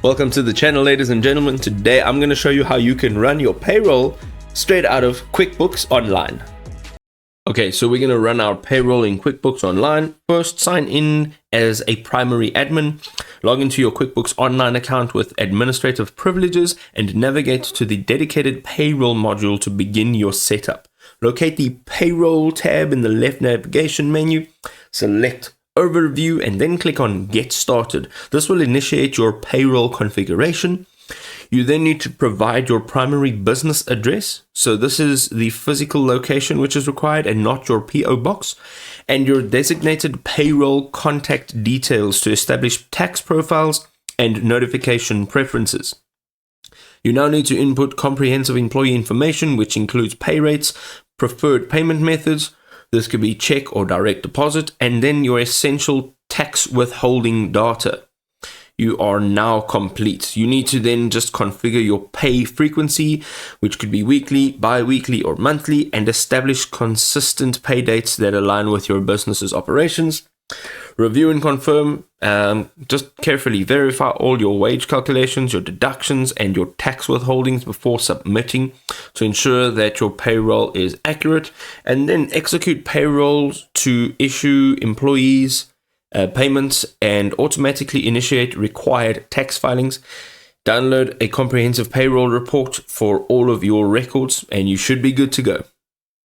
Welcome to the channel, ladies and gentlemen. Today I'm going to show you how you can run your payroll straight out of QuickBooks Online. Okay, so we're going to run our payroll in QuickBooks Online. First, sign in as a primary admin. Log into your QuickBooks Online account with administrative privileges and navigate to the dedicated payroll module to begin your setup. Locate the payroll tab in the left navigation menu. Select Overview and then click on Get Started. This will initiate your payroll configuration. You then need to provide your primary business address. So this is the physical location which is required and not your PO box, and your designated payroll contact details to establish tax profiles and notification preferences. You now need to input comprehensive employee information, which includes pay rates, preferred payment methods. This could be check or direct deposit, and then your essential tax withholding data. You are now complete. You need to then just configure your pay frequency, which could be weekly, bi-weekly, or monthly, and establish consistent pay dates that align with your business's operations. Review and confirm. Just carefully verify all your wage calculations, your deductions, and your tax withholdings before submitting to ensure that your payroll is accurate, and then execute payrolls to issue employees payments and automatically initiate required tax filings. Download a comprehensive payroll report for all of your records, and you should be good to go.